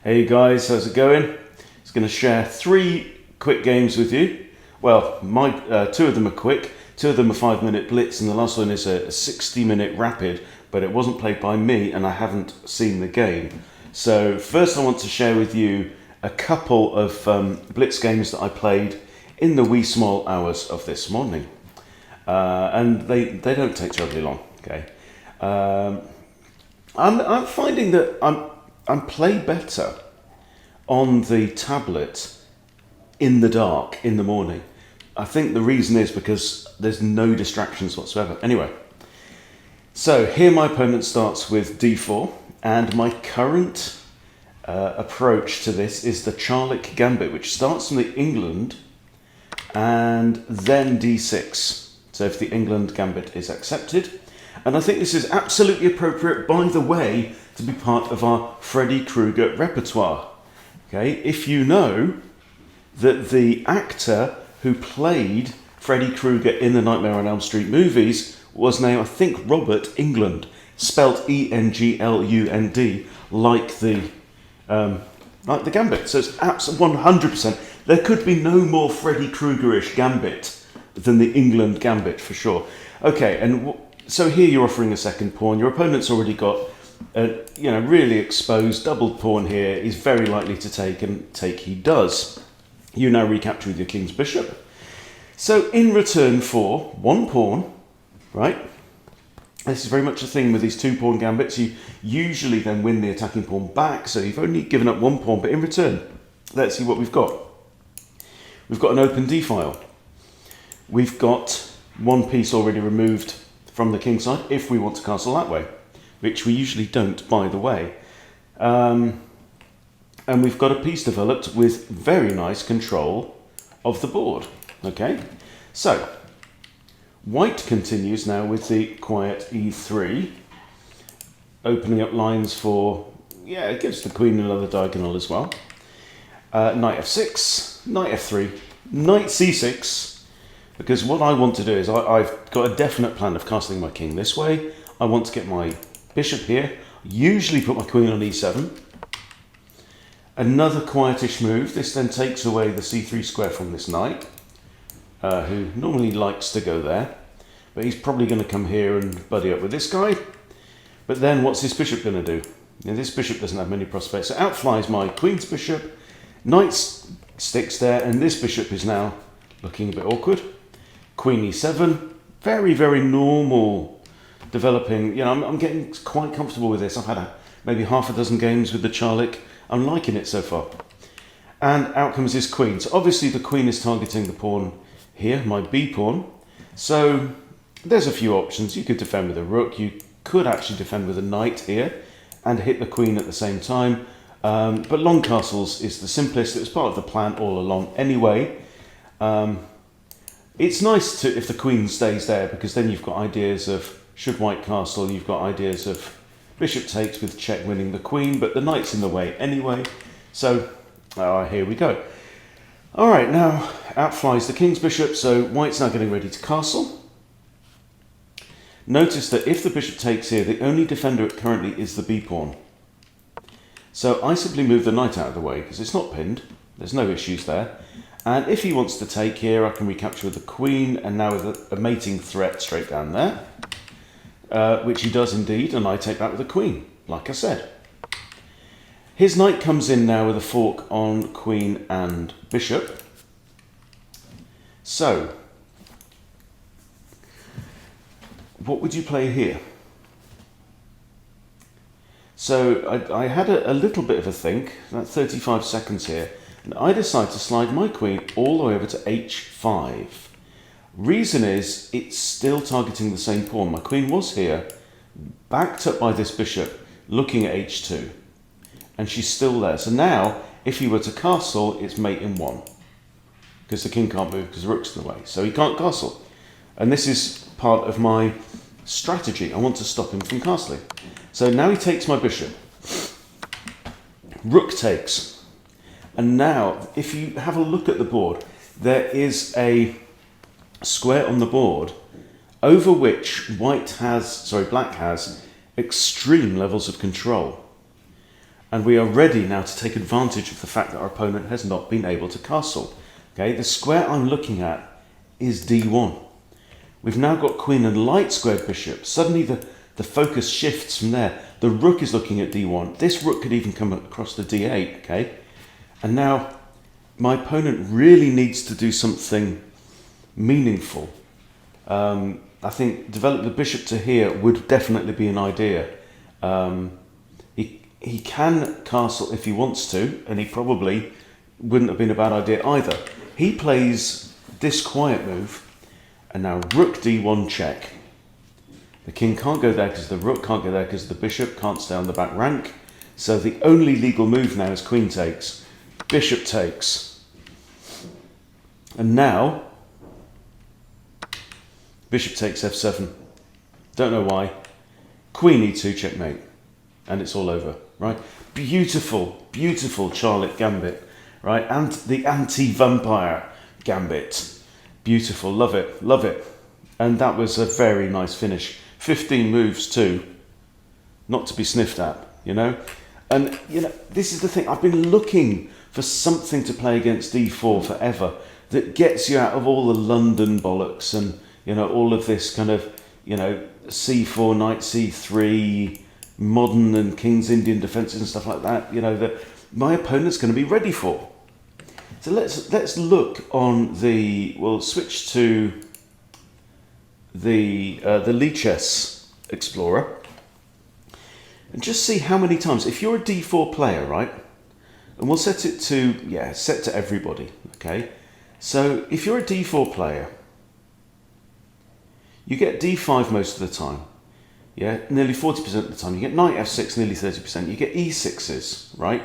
Hey guys, how's it going? Just going to share 3 quick games with you. Well, two of them are quick, 2 of them are 5-minute blitz, and the last one is a 60-minute rapid, but it wasn't played by me and I haven't seen the game. So first I want to share with you a couple of blitz games that I played in the wee small hours of this morning. And they don't take terribly long, okay? I'm finding that I play better on the tablet in the dark, in the morning. I think the reason is because there's no distractions whatsoever. Anyway, so here my opponent starts with d4, and my current approach to this is the Charlick Gambit, which starts from the England and then d6. So if the England Gambit is accepted, and I think this is absolutely appropriate, by the way, to be part of our Freddy Krueger repertoire. Okay, if you know that the actor who played Freddy Krueger in the Nightmare on Elm Street movies was named, I think, Robert Englund, spelt E-N-G-L-U-N-D, like the Gambit. So it's absolutely 100%. There could be no more Freddy Krueger-ish Gambit than the England Gambit for sure. Okay, and so here you're offering a second pawn. Your opponent's already got a really exposed doubled pawn here. He's very likely to take, and take he does. You now recapture with your king's bishop. So in return for 1 pawn, right? This is very much a thing with these 2-pawn gambits. You usually then win the attacking pawn back, so you've only given up 1 pawn, but in return, let's see what we've got. We've got an open d-file. We've got 1 piece already removed from the king side, if we want to castle that way, which we usually don't, by the way. And we've got a piece developed with very nice control of the board. Okay, so white continues now with the quiet e3, opening up lines for, it gives the queen another diagonal as well. Knight f6, knight f3, knight c6, because what I want to do is I've got a definite plan of castling my king this way. I want to get my bishop here, usually put my queen on e7. Another quietish move. This then takes away the c3 square from this knight, who normally likes to go there, but he's probably going to come here and buddy up with this guy. But then what's this bishop going to do? Now, this bishop doesn't have many prospects, so out flies my queen's bishop, knight sticks there, and this bishop is now looking a bit awkward. Queen e7, very, very normal developing. I'm getting quite comfortable with this. I've had maybe half a dozen games with the Charlick. I'm liking it so far. And out comes this queen. So obviously the queen is targeting the pawn here, my b pawn. So there's a few options. You could defend with a rook. You could actually defend with a knight here and hit the queen at the same time. But long castles is the simplest. It was part of the plan all along anyway. It's nice if the queen stays there, because then you've got ideas of should white castle, you've got ideas of bishop takes with check winning the queen, but the knight's in the way anyway. So here we go. All right, now out flies the king's bishop, so white's now getting ready to castle. Notice that if the bishop takes here, the only defender currently is the b pawn. So I simply move the knight out of the way because it's not pinned. There's no issues there. And if he wants to take here, I can recapture with the queen, and now with a mating threat straight down there. Which he does indeed, and I take that with the queen, like I said. His knight comes in now with a fork on queen and bishop. So, what would you play here? So, I had a little bit of a think, about 35 seconds here, and I decide to slide my queen all the way over to h5. Reason is, it's still targeting the same pawn. My queen was here, backed up by this bishop, looking at h2. And she's still there. So now, if he were to castle, it's mate in 1. Because the king can't move, because the rook's in the way. So he can't castle. And this is part of my strategy. I want to stop him from castling. So now he takes my bishop. Rook takes. And now, if you have a look at the board, there is a square on the board over which black has extreme levels of control. And we are ready now to take advantage of the fact that our opponent has not been able to castle. Okay, the square I'm looking at is d1. We've now got queen and light squared bishop. Suddenly the focus shifts from there. The rook is looking at d1. This rook could even come across to d8, okay? And now my opponent really needs to do something meaningful. I think develop the bishop to here would definitely be an idea. He can castle if he wants to, and he probably wouldn't have been a bad idea either. He plays this quiet move, and now rook d1 check. The king can't go there because the rook can't go there because the bishop can't stay on the back rank. So the only legal move now is queen takes, bishop takes. And now, bishop takes f7. Don't know why. Queen e2 checkmate. And it's all over, right? Beautiful, beautiful Charlick Gambit, right? And the anti-vampire Gambit. Beautiful, love it, love it. And that was a very nice finish. 15 moves too. Not to be sniffed at, you know? And, you know, this is the thing. I've been looking for something to play against d4 forever that gets you out of all the London bollocks and, you know, all of this kind of, you know, c4, knight c3, modern and King's Indian defences and stuff like that, you know, that my opponent's going to be ready for. So let's look on the, we'll switch to the Lichess Explorer and just see how many times, if you're a d4 player, right, and we'll set it to, yeah, set to everybody, okay? So if you're a d4 player, you get d5 most of the time, yeah, nearly 40% of the time. You get knight f6, nearly 30%. You get e6s, right?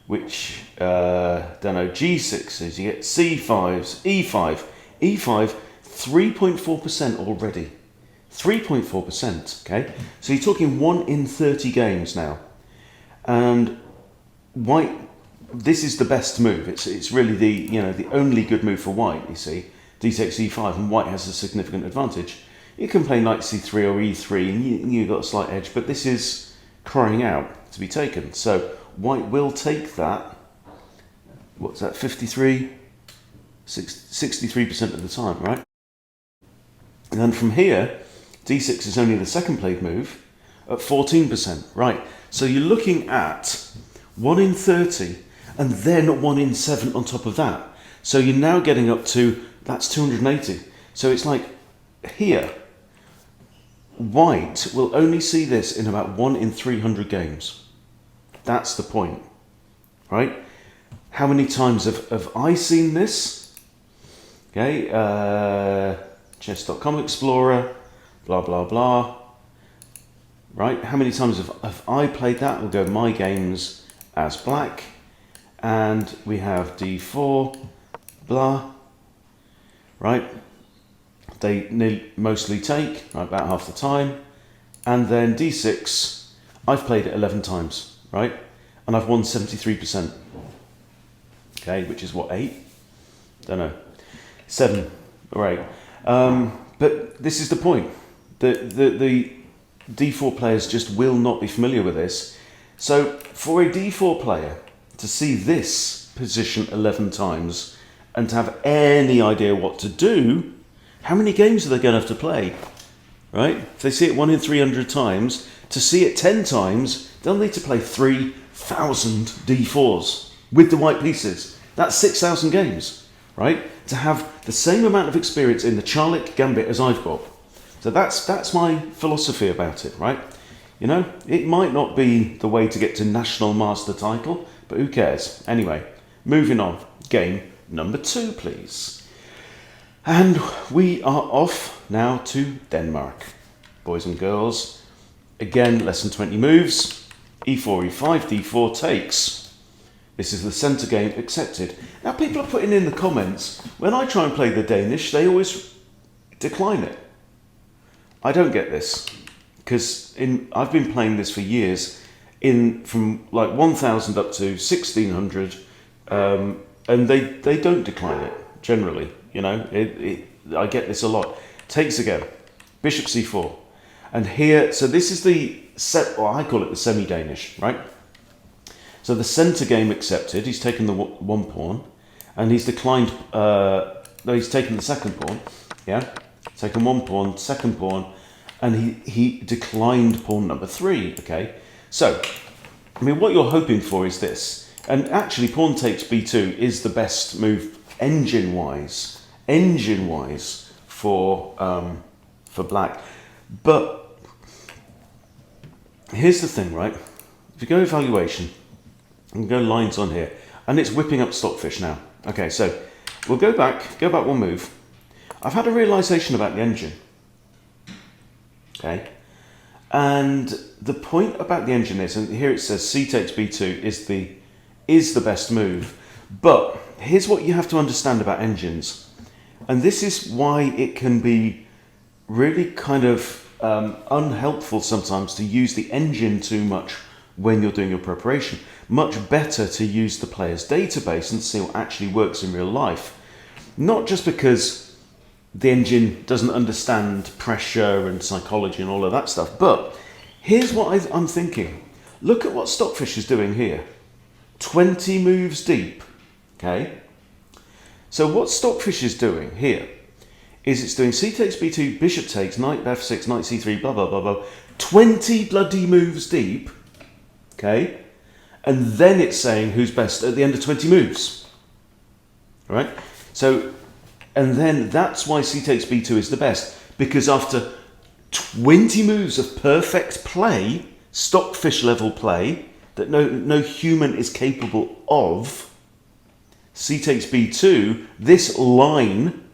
Which, don't know, g6s. You get c5s, e5. e5, 3.4% already. 3.4%, okay? So you're talking 1 in 30 games now. And white, this is the best move. It's really the, you know, the only good move for white, you see. d takes e5, and white has a significant advantage. You can play knight c3 or e3 and you've got a slight edge, but this is crying out to be taken. So white will take that, what's that, 63% of the time, right? And then from here, d6 is only the second played move at 14%, right? So you're looking at 1 in 30 and then 1 in 7 on top of that. So you're now getting up to, that's 280. So it's like here, white will only see this in about 1 in 300 games. That's the point, right? How many times have I seen this? Okay, chess.com Explorer, blah, blah, blah. Right, how many times have I played that? We'll go my games as black. And we have d4, blah, right? They mostly take, right, about half the time. And then d6, I've played it 11 times, right? And I've won 73%. Okay, which is what, 8? Don't know. 7 or 8. But this is the point. The d4 players just will not be familiar with this. So for a d4 player to see this position 11 times and to have any idea what to do, how many games are they going to have to play, right? If they see it 1 in 300 times, to see it 10 times, they'll need to play 3,000 d4s with the white pieces. That's 6,000 games, right? To have the same amount of experience in the Charlick Gambit as I've got. So that's my philosophy about it, right? You know, it might not be the way to get to national master title, but who cares? Anyway, moving on. Game number 2, please. And we are off now to Denmark. Boys and girls, again, less than 20 moves. e4, e5, d4 takes. This is the centre game accepted. Now, people are putting in the comments, when I try and play the Danish, they always decline it. I don't get this, because I've been playing this for years, from like 1,000 up to 1,600, and they don't decline it, generally. You know, I get this a lot. Takes again, bishop c4. And here, so this is the set, or I call it the semi-Danish, right? So the centre game accepted. He's taken the one pawn, and he's declined. No, he's taken the second pawn. Yeah, taken one pawn, second pawn, and he declined pawn number 3. Okay, so I mean, what you're hoping for is this, and actually, pawn takes b2 is the best move engine-wise for black. But here's the thing, right? If you go evaluation, and go lines on here, and it's whipping up Stockfish now. Okay, so we'll go back one move. I've had a realization about the engine. Okay, and the point about the engine is, and here it says c takes b2 is the best move. But here's what you have to understand about engines, and this is why it can be really kind of unhelpful sometimes to use the engine too much when you're doing your preparation. Much better to use the player's database and see what actually works in real life. Not just because the engine doesn't understand pressure and psychology and all of that stuff, but here's what I'm thinking. Look at what Stockfish is doing here. 20 moves deep. Okay? So what Stockfish is doing here is it's doing c takes b2, bishop takes, knight f6, knight c3, blah, blah, blah, blah. 20 bloody moves deep. Okay? And then it's saying who's best at the end of 20 moves. All right? So, and then that's why c takes b2 is the best. Because after 20 moves of perfect play, Stockfish level play, that no human is capable of, c takes b2, this line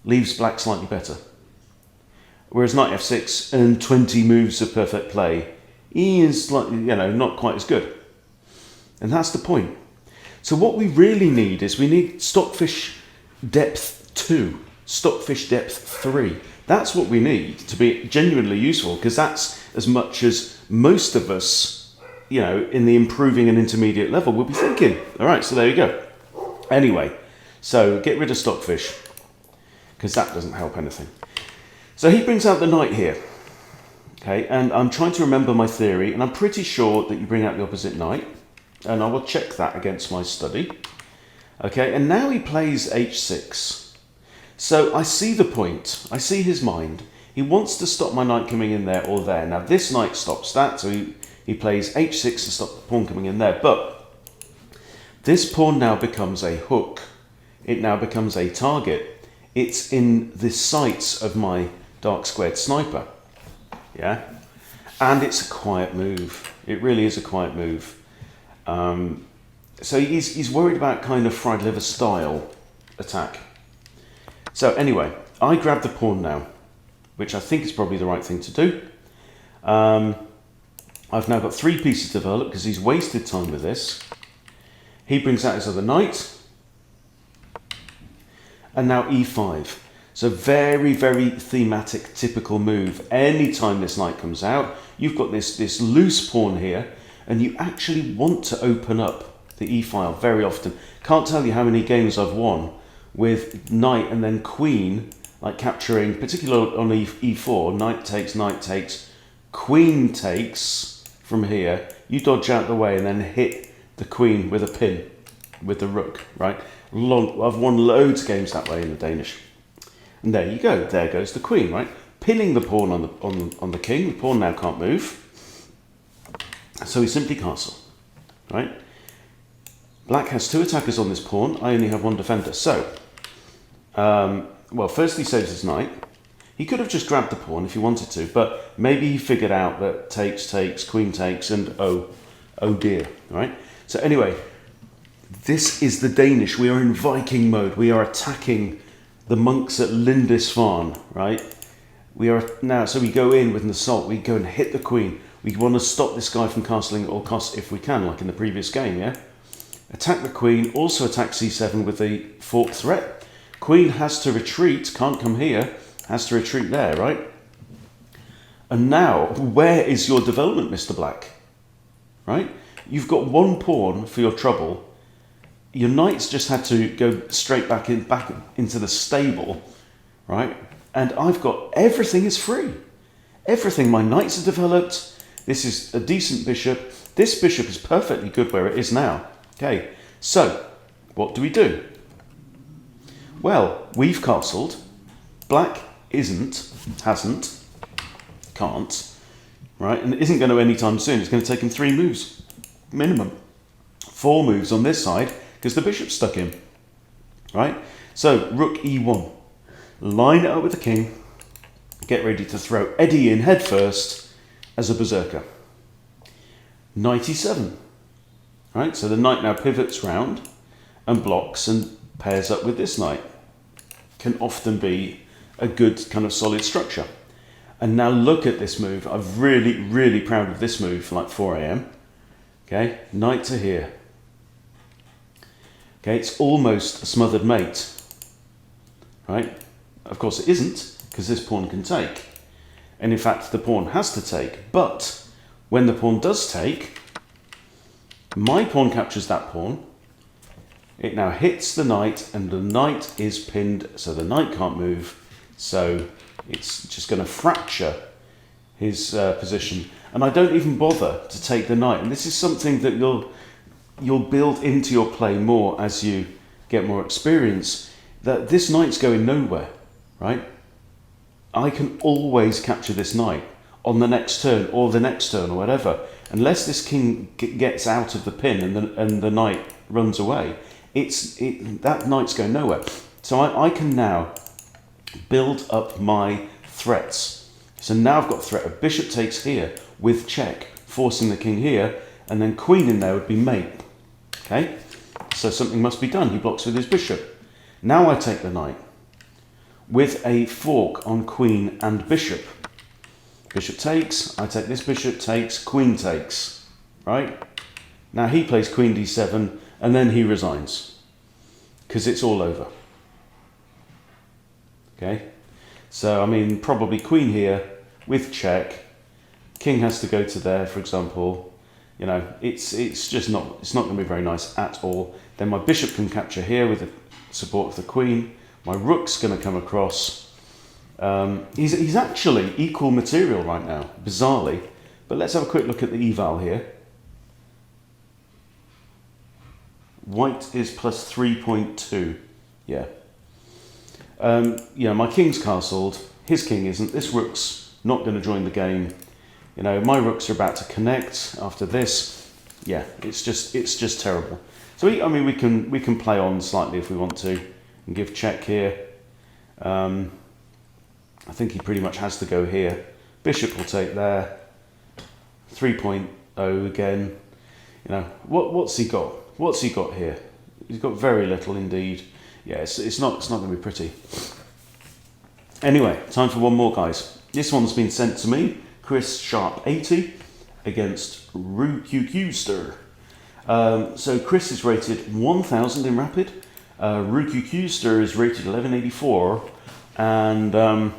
leaves black slightly better. Whereas knight f6 and 20 moves of perfect play, he is slightly, not quite as good. And that's the point. So what we really need is we need Stockfish depth 2, Stockfish depth 3. That's what we need to be genuinely useful, because that's as much as most of us, in the improving and intermediate level will be thinking. All right, so there you go. Anyway, so get rid of Stockfish, because that doesn't help anything. So he brings out the knight here. Okay, and I'm trying to remember my theory, and I'm pretty sure that you bring out the opposite knight, and I will check that against my study. Okay, and now he plays h6. So I see the point, I see his mind. He wants to stop my knight coming in there or there. Now this knight stops that, so he plays h6 to stop the pawn coming in there, but this pawn now becomes a hook. It now becomes a target. It's in the sights of my dark squared sniper. Yeah, and it's a quiet move. It really is a quiet move. So he's worried about kind of fried liver style attack. So anyway, I grab the pawn now, which I think is probably the right thing to do. I've now got 3 pieces developed because he's wasted time with this. He brings out his other knight, and now e5. So very, very thematic, typical move. Anytime this knight comes out, you've got this loose pawn here, and you actually want to open up the e-file very often. Can't tell you how many games I've won with knight and then queen, like capturing, particularly on e4, knight takes, queen takes from here. You dodge out the way and then hit the queen with a pin, with the rook, right? I've won loads of games that way in the Danish. And there you go, there goes the queen, right? Pinning the pawn on the king. The pawn now can't move. So he simply castle, right? Black has 2 attackers on this pawn. I only have 1 defender. So, well, first he saves his knight. He could have just grabbed the pawn if he wanted to, but maybe he figured out that takes, queen takes, and oh dear, right? So anyway, this is the Danish. We are in Viking mode. We are attacking the monks at Lindisfarne, right? We are now, so we go in with an assault. We go and hit the queen. We want to stop this guy from castling at all costs if we can, like in the previous game, yeah? Attack the queen, also attack c7 with the fork threat. Queen has to retreat, can't come here, has to retreat there, right? And now, where is your development, Mr. Black? Right? You've got 1 pawn for your trouble. Your knight's just had to go straight back into the stable, right? And I've got, everything is free. Everything, my knights are developed. This is a decent bishop. this bishop is perfectly good where it is now. Okay, so what do we do? Well, we've castled. Black hasn't, can't, right? And isn't going to anytime soon. It's going to take him 3 moves, minimum. 4 moves on this side because the bishop's stuck in, right? So rook e1, line it up with the king, get ready to throw Eddie in head first as a berserker. Knight e7, right? So the knight now pivots round and blocks and pairs up with this knight. Can often be a good kind of solid structure. And now look at this move. I'm really, really proud of this move for like 4 a.m. Okay, knight to here. Okay, it's almost a smothered mate, right? Of course it isn't, because this pawn can take. And in fact, the pawn has to take. But when the pawn does take, my pawn captures that pawn. It now hits the knight, and the knight is pinned, so the knight can't move. So it's just going to fracture his position. And I don't even bother to take the knight. And this is something that you'll build into your play more as you get more experience, that this knight's going nowhere, right? I can always capture this knight on the next turn or the next turn or whatever. Unless this king gets out of the pin and the knight runs away, that knight's going nowhere. So I can now build up my threats. So now I've got a threat of bishop takes here with check, forcing the king here, and then queen in there would be mate. Okay, so something must be done. He blocks with his bishop. Now I take the knight with a fork on queen and bishop. Bishop takes, I take this, bishop takes, queen takes, right? Now he plays queen d7, and then he resigns, because it's all over. Okay, so I mean, probably queen here with check, king has to go to there, for example. You know, it's not going to be very nice at all. Then my bishop can capture here with the support of the queen. My rook's going to come across. He's actually equal material right now, bizarrely. But let's have a quick look at the eval here. White is plus 3.2. Yeah. Yeah, my king's castled. His king isn't. This rook's not going to join the game. You know, my rooks are about to connect after this. Yeah, it's just terrible. So I mean, we can play on slightly if we want to and give check here. I think he pretty much has to go here. Bishop will take there. 3.0 again. You know, what's he got? What's he got here? He's got very little indeed. Yeah, it's not going to be pretty. Anyway, time for one more, guys. This one's been sent to me. Chris Sharp 80 against Rukukuster. So Chris is rated 1000 in rapid. Rukukuster is rated 1184, and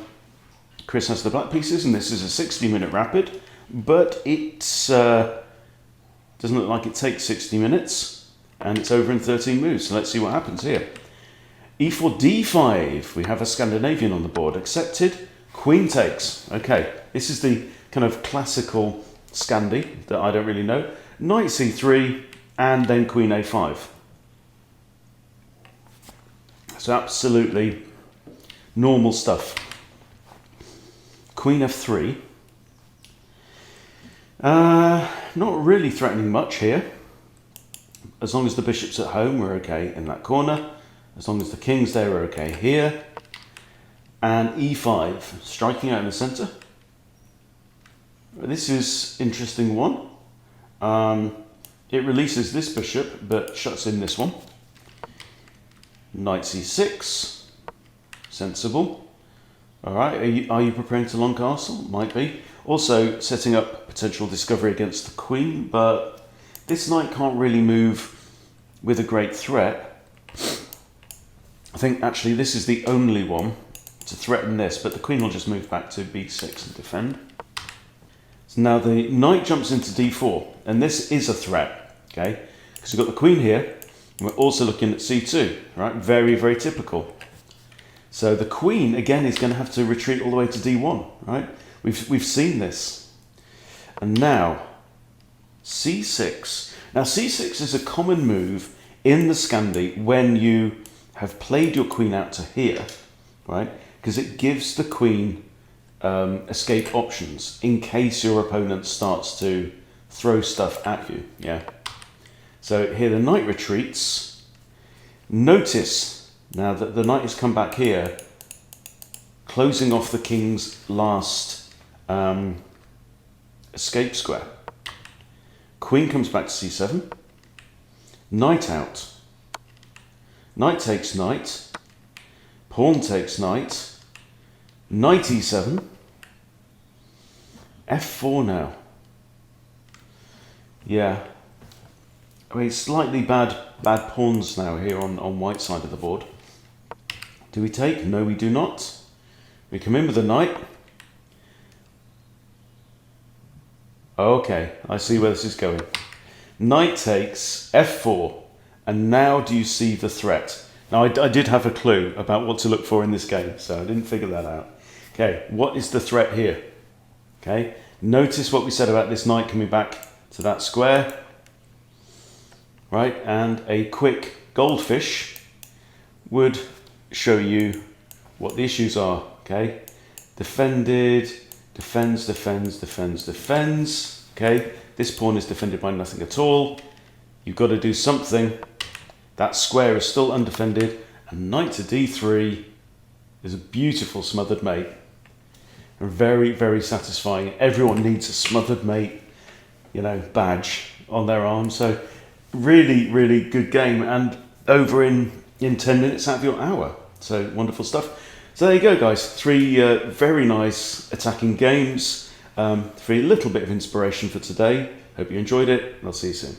Chris has the black pieces, and this is a 60-minute rapid, but it doesn't look like it takes 60 minutes, and it's over in 13 moves. So let's see what happens here. E4 d5. We have a Scandinavian on the board. Accepted. Queen takes. Okay, this is the kind of classical Scandi that I don't really know. Knight c3 and then queen a5. So absolutely normal stuff. Queen f3. Not really threatening much here. As long as the bishop's at home, we're okay in that corner. As long as the king's there, we're okay here. And e5, striking out in the centre. This is interesting one. It releases this bishop, but shuts in this one. Knight c6, sensible. All right, are you preparing to long castle? Might be. Also setting up potential discovery against the queen, but this knight can't really move with a great threat. I think actually this is the only one to threaten this, but the queen will just move back to b6 and defend. So now the knight jumps into d4, and this is a threat, okay? Because we've got the queen here, and we're also looking at c2, right? Very, very typical. So the queen, again, is going to have to retreat all the way to d1, right? We've seen this. And now, c6. Now c6 is a common move in the Scandi when you have played your queen out to here, right? Because it gives the queen escape options in case your opponent starts to throw stuff at you, yeah? So here the knight retreats. Notice now that the knight has come back here, closing off the king's last escape square. Queen comes back to c7. Knight out. Knight takes knight. Pawn takes knight. Knight e7. f4 now. Yeah. I mean, slightly bad pawns now here on white side of the board. Do we take? No, we do not. We come in with the knight. Okay, I see where this is going. Knight takes f4, and now do you see the threat? Now, I did have a clue about what to look for in this game, so I didn't figure that out. Okay, what is the threat here? Okay, notice what we said about this knight coming back to that square. Right, and a quick goldfish would show you what the issues are, okay? Defended, defends, defends, defends, defends, okay? This pawn is defended by nothing at all. You've got to do something. That square is still undefended, and knight to d3 is a beautiful smothered mate. And very, very satisfying. Everyone needs a smothered mate, you know, badge on their arm, so really, really good game, and over in 10 minutes out of your hour. So wonderful stuff. So there you go, guys. 3 very nice attacking games. For a little bit of inspiration for today. Hope you enjoyed it, and I'll see you soon.